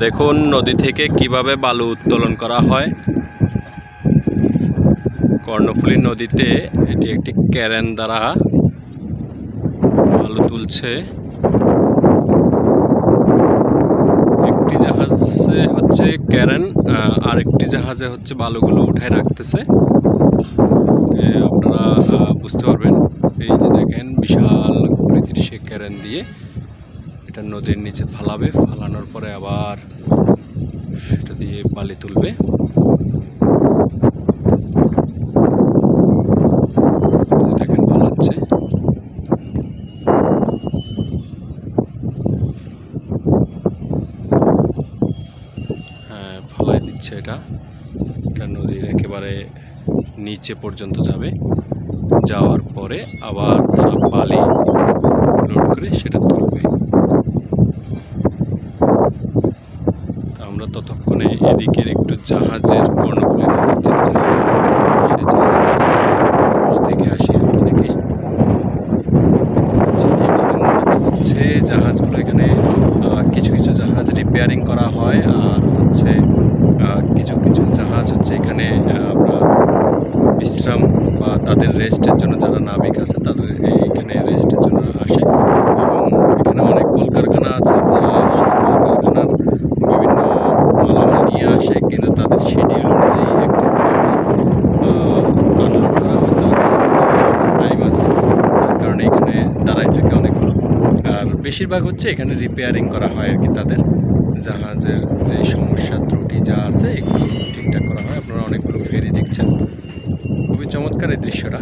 দেখুন নদী থেকে কিভাবে বালু উত্তোলন করা হয়। কর্ণফুলী নদীতে এটি একটি ক্যারেন দ্বারা বালু তুলছে। একটি জাহাজে হচ্ছে ক্যারেন, আর একটি জাহাজে হচ্ছে বালুগুলো উঠায় রাখতেছে। আপনারা বুঝতে পারবেন। এই যে দেখেন বিশাল আকৃতির সে ক্যারেন দিয়ে এটা নদীর নিচে ফালাবে, ফালানোর পরে আবার সেটা দিয়ে বালি তুলবে। দেখেন ফালাচ্ছে। হ্যাঁ, ফালাই দিচ্ছে। এটা নদীর একেবারে নিচে পর্যন্ত যাবে, যাওয়ার পরে আবার তারা বালি লোড করে সেটা তুলবে। আমরা ততক্ষণে এদিকের একটু জাহাজের কর্ণফুলী নদীর যে জাহাজ, সে জাহাজের দেখে আসি আর কি। দেখেই হচ্ছে জাহাজগুলো এখানে কিছু কিছু জাহাজ রিপেয়ারিং করা হয়, আর হচ্ছে কিছু কিছু জাহাজ হচ্ছে এখানে আপনার বিশ্রাম বা তাদের রেস্টের জন্য, যারা নাবিক আছে তাদের এইখানে রেস্টের জন্য আসে। এবং এখানে অনেক কলকারখানা আছে, যারা সেই কলকারখানার বিভিন্ন মালামাল নিয়ে আসে, কিন্তু তাদের শিডিউল অনুযায়ী একটি আনলোড করা হয়। টাইম আছে, যার কারণে এখানে দাঁড়াই থাকে অনেকগুলো। আর বেশিরভাগ হচ্ছে এখানে রিপেয়ারিং করা হয় আর কি। তাদের জাহাজের যে সমস্যা ত্রুটি যা আছে এগুলো ঠিকঠাক করা হয়। আপনারা অনেকগুলো ফেরি দেখছেন, খুবই চমৎকার এই দৃশ্যটা।